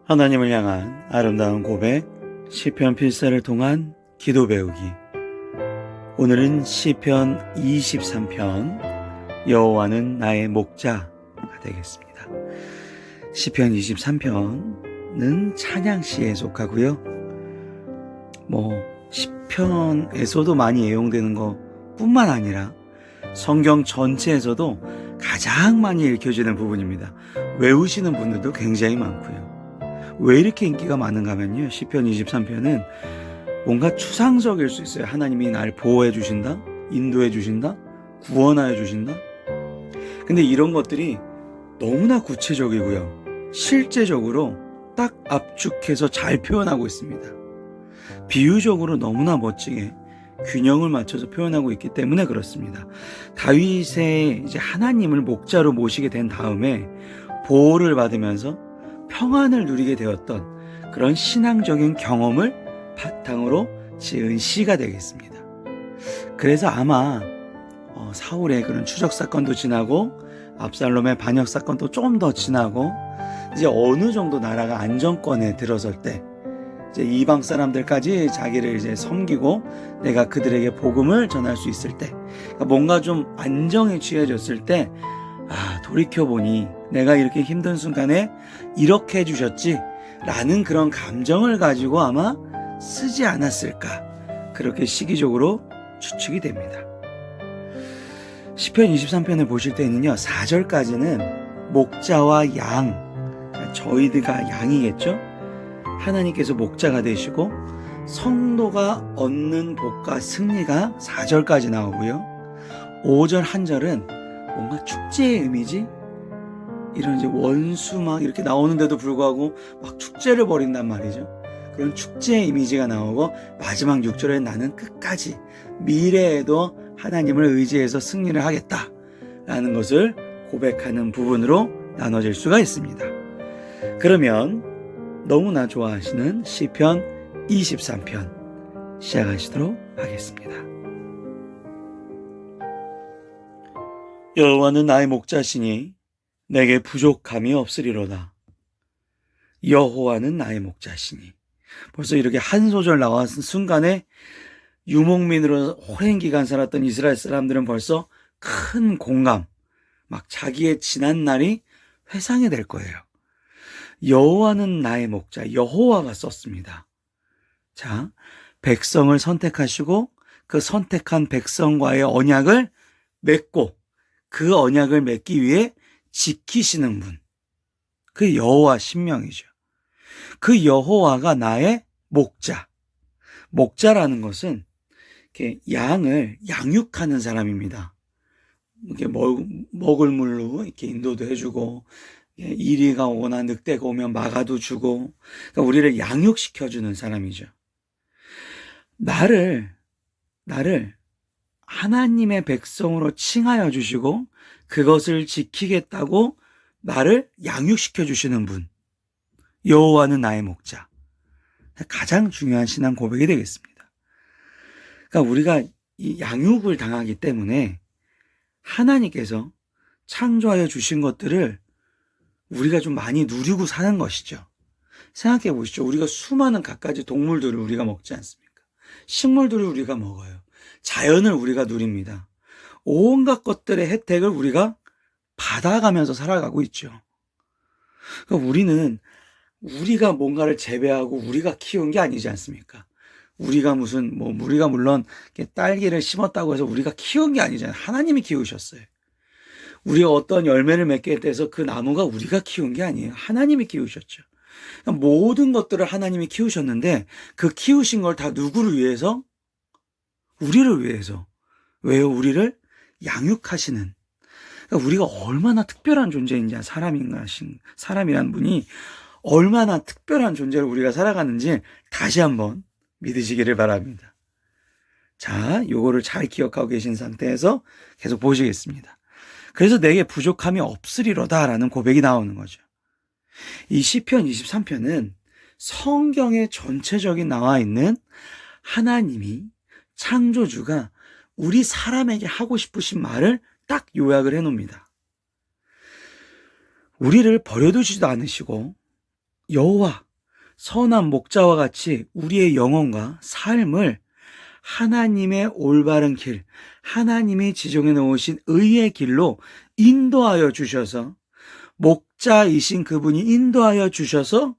하나님을 향한 아름다운 고백, 시편 필사를 통한 기도 배우기. 오늘은 시편 23편, 여호와는 나의 목자가 되겠습니다. 시편 23편은 찬양시에 속하고요. 시편에서도 많이 애용되는 것 뿐만 아니라 성경 전체에서도 가장 많이 읽혀지는 부분입니다. 외우시는 분들도 굉장히 많고요. 왜 이렇게 인기가 많은가 하면요, 시편 23편은 뭔가 추상적일 수 있어요. 하나님이 날 보호해 주신다, 인도해 주신다, 구원하여 주신다. 근데 이런 것들이 너무나 구체적이고요, 실제적으로 딱 압축해서 잘 표현하고 있습니다. 비유적으로 너무나 멋지게 균형을 맞춰서 표현하고 있기 때문에 그렇습니다. 다윗의 이제 하나님을 목자로 모시게 된 다음에 보호를 받으면서 평안을 누리게 되었던 그런 신앙적인 경험을 바탕으로 지은 시가 되겠습니다. 그래서 아마 사울의 그런 추적 사건도 지나고 압살롬의 반역 사건도 좀 더 지나고 이제 어느 정도 나라가 안정권에 들어설 때 이제 이방 사람들까지 자기를 이제 섬기고 내가 그들에게 복음을 전할 수 있을 때, 그러니까 뭔가 좀 안정에 취해졌을 때, 돌이켜보니 내가 이렇게 힘든 순간에 이렇게 해주셨지 라는 그런 감정을 가지고 아마 쓰지 않았을까, 그렇게 시기적으로 추측이 됩니다. 시편 23편을 보실 때는요, 4절까지는 목자와 양, 저희들가 양이겠죠? 하나님께서 목자가 되시고 성도가 얻는 복과 승리가 4절까지 나오고요, 5절 한 절은 뭔가 축제의 의미지, 이런 이제 원수 막 이렇게 나오는데도 불구하고 막 축제를 벌인단 말이죠. 그런 축제의 이미지가 나오고, 마지막 6절에 나는 끝까지 미래에도 하나님을 의지해서 승리를 하겠다라는 것을 고백하는 부분으로 나눠질 수가 있습니다. 그러면 너무나 좋아하시는 시편 23편 시작하시도록 하겠습니다. 여호와는 나의 목자시니 내게 부족함이 없으리로다. 여호와는 나의 목자시니. 벌써 이렇게 한 소절 나왔은 순간에 유목민으로 오랜 기간 살았던 이스라엘 사람들은 벌써 큰 공감, 막 자기의 지난 날이 회상이 될 거예요. 여호와는 나의 목자, 여호와가 썼습니다. 자, 백성을 선택하시고 그 선택한 백성과의 언약을 맺고 그 언약을 맺기 위해 지키시는 분, 그 여호와 신명이죠. 그 여호와가 나의 목자. 목자라는 것은 이렇게 양을 양육하는 사람입니다. 이렇게 먹을 물로 이렇게 인도도 해주고, 이리가 오거나 늑대가 오면 막아도 주고, 그러니까 우리를 양육시켜주는 사람이죠. 나를 하나님의 백성으로 칭하여 주시고 그것을 지키겠다고 나를 양육시켜 주시는 분, 여호와는 나의 목자. 가장 중요한 신앙 고백이 되겠습니다. 그러니까 우리가 이 양육을 당하기 때문에 하나님께서 창조하여 주신 것들을 우리가 좀 많이 누리고 사는 것이죠. 생각해 보시죠. 우리가 수많은 갖가지 동물들을 우리가 먹지 않습니까? 식물들을 우리가 먹어요. 자연을 우리가 누립니다. 온갖 것들의 혜택을 우리가 받아가면서 살아가고 있죠. 그러니까 우리가 뭔가를 재배하고 우리가 키운 게 아니지 않습니까? 우리가 물론 딸기를 심었다고 해서 우리가 키운 게 아니잖아요. 하나님이 키우셨어요. 우리가 어떤 열매를 맺게 돼서 그 나무가 우리가 키운 게 아니에요. 하나님이 키우셨죠. 그러니까 모든 것들을 하나님이 키우셨는데 그 키우신 걸 다 누구를 위해서? 우리를 위해서. 왜요? 우리를 양육하시는. 그러니까 우리가 얼마나 특별한 존재인지, 사람이란 분이 얼마나 특별한 존재로 우리가 살아가는지 다시 한번 믿으시기를 바랍니다. 자, 요거를 잘 기억하고 계신 상태에서 계속 보시겠습니다. 그래서 내게 부족함이 없으리로다 라는 고백이 나오는 거죠. 이 시편 23편은 성경에 전체적인 나와 있는 하나님이, 창조주가 우리 사람에게 하고 싶으신 말을 딱 요약을 해놓습니다. 우리를 버려두지도 않으시고 여호와, 선한 목자와 같이 우리의 영혼과 삶을 하나님의 올바른 길, 하나님이 지정해 놓으신 의의 길로 인도하여 주셔서, 목자이신 그분이 인도하여 주셔서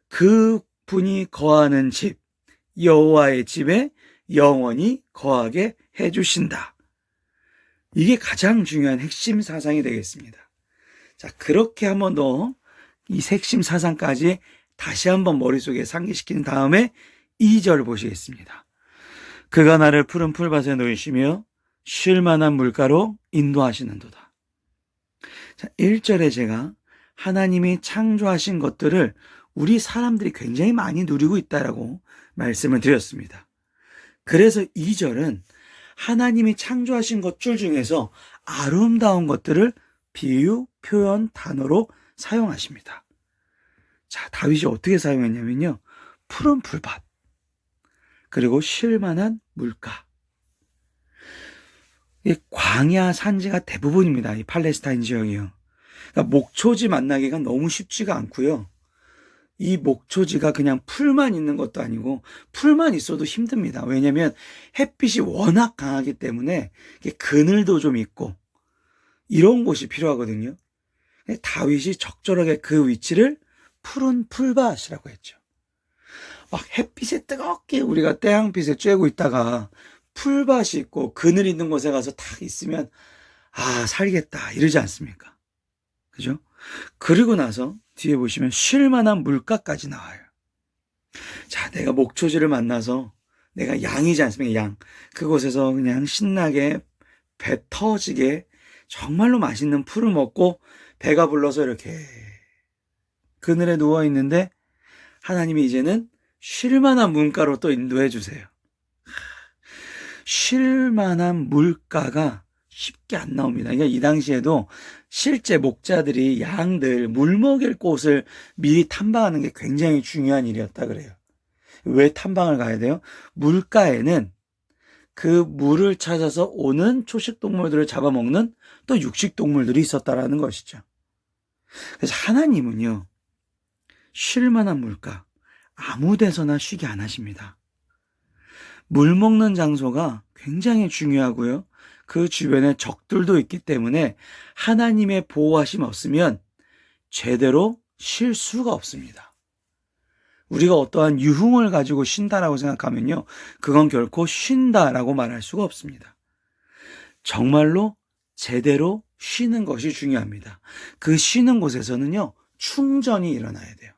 그분이 거하는 집, 여호와의 집에 영원히 거하게 해주신다. 이게 가장 중요한 핵심 사상이 되겠습니다. 자, 그렇게 한번 더 이 핵심 사상까지 다시 한번 머릿속에 상기시킨 다음에 2절 보시겠습니다. 그가 나를 푸른 풀밭에 놓이시며 쉴 만한 물가로 인도하시는도다. 자, 1절에 제가 하나님이 창조하신 것들을 우리 사람들이 굉장히 많이 누리고 있다라고 말씀을 드렸습니다. 그래서 2절은 하나님이 창조하신 것들 중에서 아름다운 것들을 비유, 표현, 단어로 사용하십니다. 자, 다윗이 어떻게 사용했냐면요. 푸른 풀밭, 그리고 쉴만한 물가. 이 광야 산지가 대부분입니다. 이 팔레스타인 지역이요. 그러니까 목초지 만나기가 너무 쉽지가 않고요. 이 목초지가 그냥 풀만 있는 것도 아니고 풀만 있어도 힘듭니다. 왜냐하면 햇빛이 워낙 강하기 때문에 그늘도 좀 있고 이런 곳이 필요하거든요. 다윗이 적절하게 그 위치를 푸른 풀밭이라고 했죠. 막 햇빛에 뜨겁게 우리가 태양빛에 쬐고 있다가 풀밭이 있고 그늘 있는 곳에 가서 탁 있으면 살겠다 이러지 않습니까? 그죠? 그리고 나서 뒤에 보시면 쉴 만한 물가까지 나와요. 자, 내가 목초지를 만나서 내가 양이지 않습니까? 양. 그곳에서 그냥 신나게 배 터지게 정말로 맛있는 풀을 먹고 배가 불러서 이렇게 그늘에 누워 있는데 하나님이 이제는 쉴 만한 물가로 또 인도해 주세요. 쉴 만한 물가가 쉽게 안 나옵니다. 그러니까 이 당시에도 실제 목자들이 양들 물 먹일 곳을 미리 탐방하는 게 굉장히 중요한 일이었다 그래요. 왜 탐방을 가야 돼요? 물가에는 그 물을 찾아서 오는 초식동물들을 잡아먹는 또 육식동물들이 있었다라는 것이죠. 그래서 하나님은요, 쉴 만한 물가, 아무 데서나 쉬게 안 하십니다. 물 먹는 장소가 굉장히 중요하고요. 그 주변에 적들도 있기 때문에 하나님의 보호하심 없으면 제대로 쉴 수가 없습니다. 우리가 어떠한 유흥을 가지고 쉰다라고 생각하면요, 그건 결코 쉰다라고 말할 수가 없습니다. 정말로 제대로 쉬는 것이 중요합니다. 그 쉬는 곳에서는요, 충전이 일어나야 돼요.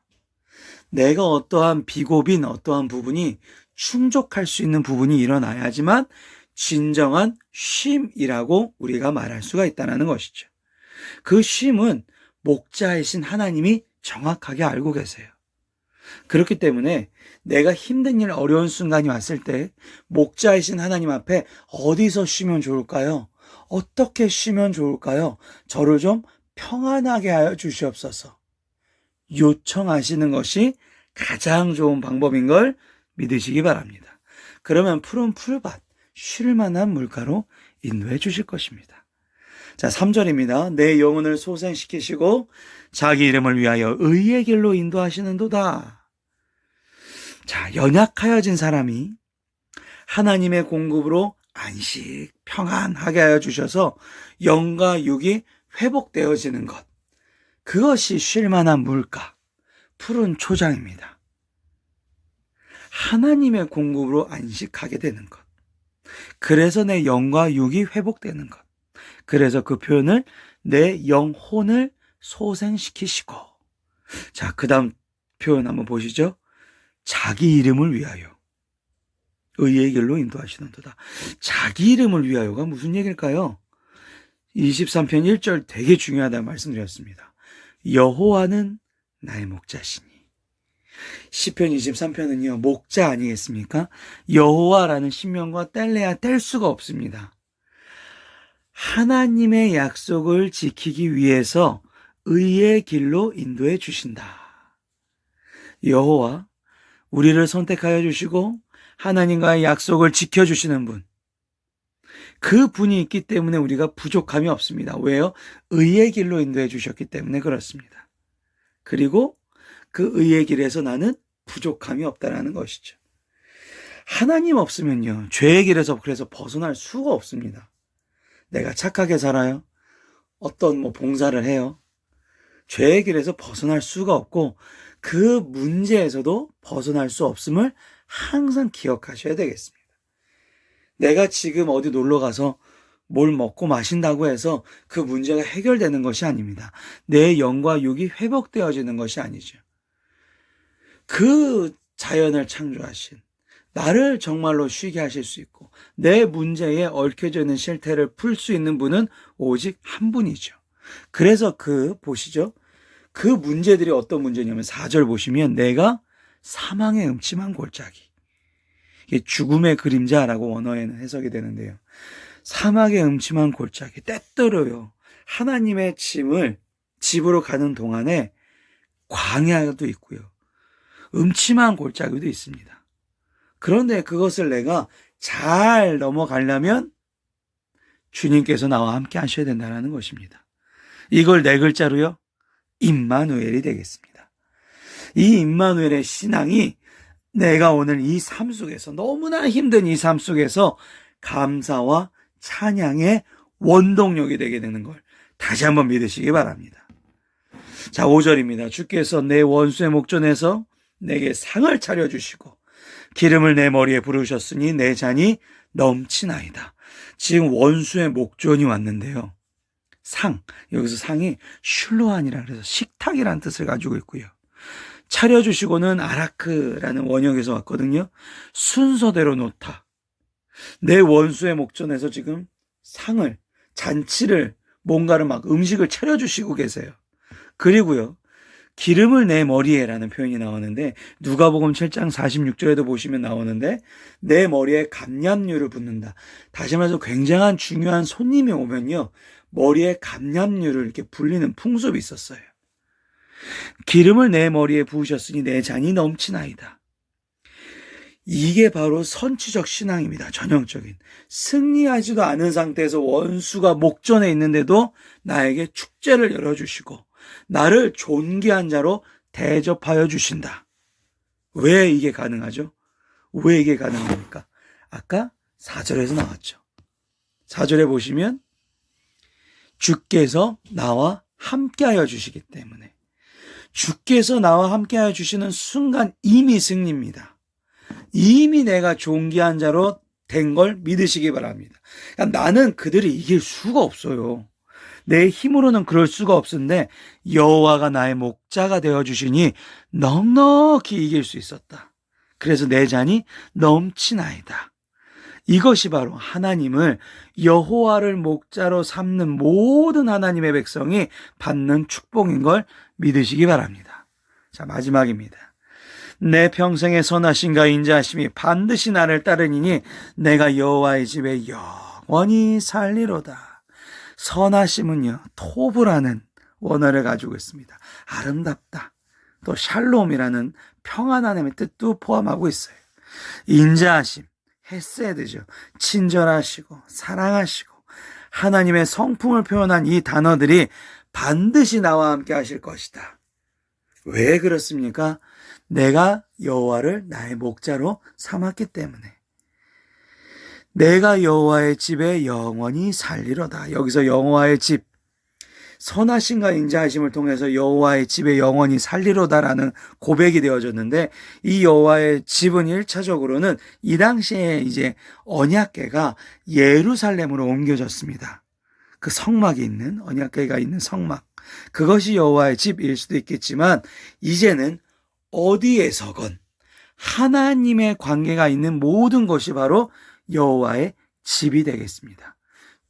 내가 어떠한 비고빈 어떠한 부분이 충족할 수 있는 부분이 일어나야지만 진정한 쉼이라고 우리가 말할 수가 있다는 것이죠. 그 쉼은 목자이신 하나님이 정확하게 알고 계세요. 그렇기 때문에 내가 힘든 일, 어려운 순간이 왔을 때 목자이신 하나님 앞에 어디서 쉬면 좋을까요? 어떻게 쉬면 좋을까요? 저를 좀 평안하게 하여 주시옵소서. 요청하시는 것이 가장 좋은 방법인 걸 믿으시기 바랍니다. 그러면 푸른 풀밭, 쉴 만한 물가로 인도해 주실 것입니다. 자, 3절입니다. 내 영혼을 소생시키시고 자기 이름을 위하여 의의 길로 인도하시는도다. 자, 연약하여진 사람이 하나님의 공급으로 안식, 평안하게 하여 주셔서 영과 육이 회복되어지는 것. 그것이 쉴 만한 물가, 푸른 초장입니다. 하나님의 공급으로 안식하게 되는 것. 그래서 내 영과 육이 회복되는 것. 그래서 그 표현을 내 영혼을 소생시키시고. 자, 그 다음 표현 한번 보시죠. 자기 이름을 위하여 의의 길로 인도하시는도다. 자기 이름을 위하여가 무슨 얘기일까요? 23편 1절 되게 중요하다고 말씀드렸습니다. 여호와는 나의 목자시니. 시편 23편은요, 목자 아니겠습니까? 여호와라는 신명과 뗄래야 뗄 수가 없습니다. 하나님의 약속을 지키기 위해서 의의 길로 인도해 주신다. 여호와, 우리를 선택하여 주시고 하나님과의 약속을 지켜주시는 분. 그 분이 있기 때문에 우리가 부족함이 없습니다. 왜요? 의의 길로 인도해 주셨기 때문에 그렇습니다. 그리고 그 의의 길에서 나는 부족함이 없다라는 것이죠. 하나님 없으면요, 죄의 길에서 그래서 벗어날 수가 없습니다. 내가 착하게 살아요. 어떤 봉사를 해요. 죄의 길에서 벗어날 수가 없고 그 문제에서도 벗어날 수 없음을 항상 기억하셔야 되겠습니다. 내가 지금 어디 놀러 가서 뭘 먹고 마신다고 해서 그 문제가 해결되는 것이 아닙니다. 내 영과 육이 회복되어지는 것이 아니죠. 그 자연을 창조하신, 나를 정말로 쉬게 하실 수 있고 내 문제에 얽혀져 있는 실태를 풀 수 있는 분은 오직 한 분이죠. 그래서 보시죠. 그 문제들이 어떤 문제냐면 4절 보시면 내가 사망의 음침한 골짜기, 이게 죽음의 그림자라고 원어에는 해석이 되는데요. 사막의 음침한 골짜기, 때때로요 하나님의 집으로 가는 동안에 광야도 있고요, 음침한 골짜기도 있습니다. 그런데 그것을 내가 잘 넘어가려면 주님께서 나와 함께 하셔야 된다는 것입니다. 이걸 4글자로요, 임마누엘이 되겠습니다. 이 임마누엘의 신앙이 내가 오늘 이 삶 속에서, 너무나 힘든 이 삶 속에서 감사와 찬양의 원동력이 되게 되는 걸 다시 한번 믿으시기 바랍니다. 자, 5절입니다. 주께서 내 원수의 목전에서 내게 상을 차려주시고 기름을 내 머리에 부으셨으니 내 잔이 넘치나이다. 지금 원수의 목전이 왔는데요. 여기서 상이 슐로안이라 그래서 식탁이라는 뜻을 가지고 있고요. 차려주시고는 아라크라는 원형에서 왔거든요. 순서대로 놓다. 내 원수의 목전에서 지금 잔치를, 뭔가를 음식을 차려주시고 계세요. 그리고요, 기름을 내 머리에라는 표현이 나오는데 누가복음 7장 46절에도 보시면 나오는데 내 머리에 감람유를 붓는다. 다시 말해서 굉장한 중요한 손님이 오면요, 머리에 감람유를 이렇게 불리는 풍습이 있었어요. 기름을 내 머리에 부으셨으니 내 잔이 넘치나이다. 이게 바로 선취적 신앙입니다. 전형적인. 승리하지도 않은 상태에서 원수가 목전에 있는데도 나에게 축제를 열어주시고 나를 존귀한 자로 대접하여 주신다. 왜 이게 가능하죠? 왜 이게 가능합니까? 아까 4절에서 나왔죠. 4절에 보시면 주께서 나와 함께하여 주시기 때문에, 주께서 나와 함께하여 주시는 순간 이미 승리입니다. 이미 내가 존귀한 자로 된 걸 믿으시기 바랍니다. 그러니까 나는 그들이 이길 수가 없어요. 내 힘으로는 그럴 수가 없는데 여호와가 나의 목자가 되어주시니 넉넉히 이길 수 있었다. 그래서 내 잔이 넘치나이다. 이것이 바로 하나님을, 여호와를 목자로 삼는 모든 하나님의 백성이 받는 축복인 걸 믿으시기 바랍니다. 자, 마지막입니다. 내 평생의 선하심과 인자하심이 반드시 나를 따르니니 내가 여호와의 집에 영원히 살리로다. 선하심은요, 토브라는 원어를 가지고 있습니다. 아름답다. 또 샬롬이라는 평안함의 뜻도 포함하고 있어요. 인자하심, 헤세드죠. 친절하시고 사랑하시고 하나님의 성품을 표현한 이 단어들이 반드시 나와 함께 하실 것이다. 왜 그렇습니까? 내가 여호와를 나의 목자로 삼았기 때문에. 내가 여호와의 집에 영원히 살리로다. 여기서 여호와의 집, 선하심과 인자하심을 통해서 여호와의 집에 영원히 살리로다라는 고백이 되어졌는데, 이 여호와의 집은 1차적으로는 이 당시에 이제 언약궤가 예루살렘으로 옮겨졌습니다. 그 성막이 있는, 언약궤가 있는 성막, 그것이 여호와의 집일 수도 있겠지만 이제는 어디에서건 하나님의 관계가 있는 모든 것이 바로 여호와의 집이 되겠습니다.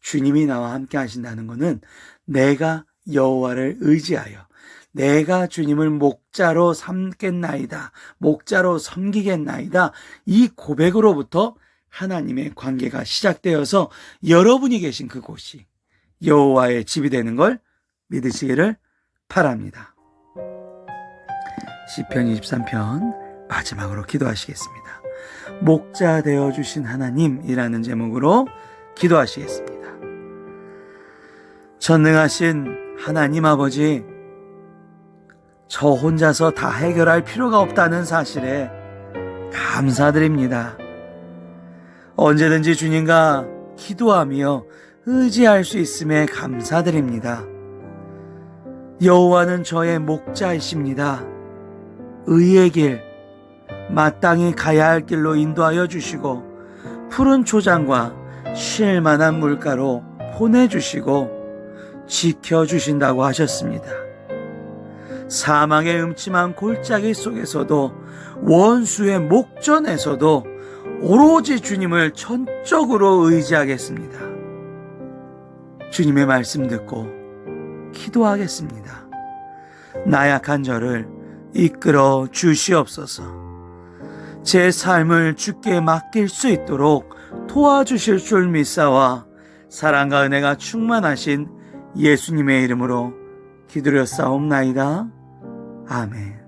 주님이 나와 함께 하신다는 것은 내가 여호와를 의지하여 내가 주님을 목자로 삼겠나이다, 목자로 섬기겠나이다, 이 고백으로부터 하나님의 관계가 시작되어서 여러분이 계신 그곳이 여호와의 집이 되는 걸 믿으시기를 바랍니다. 시편 23편 마지막으로 기도하시겠습니다. 목자 되어주신 하나님이라는 제목으로 기도하시겠습니다. 전능하신 하나님 아버지, 저 혼자서 다 해결할 필요가 없다는 사실에 감사드립니다. 언제든지 주님과 기도하며 의지할 수 있음에 감사드립니다. 여호와는 저의 목자이십니다. 의의 길, 마땅히 가야 할 길로 인도하여 주시고 푸른 초장과 쉴 만한 물가로 보내주시고 지켜주신다고 하셨습니다. 사망의 음침한 골짜기 속에서도 원수의 목전에서도 오로지 주님을 전적으로 의지하겠습니다. 주님의 말씀 듣고 기도하겠습니다. 나약한 저를 이끌어 주시옵소서. 제 삶을 주께 맡길 수 있도록 도와주실 줄 믿사와 사랑과 은혜가 충만하신 예수님의 이름으로 기도드렸사옵나이다. 아멘.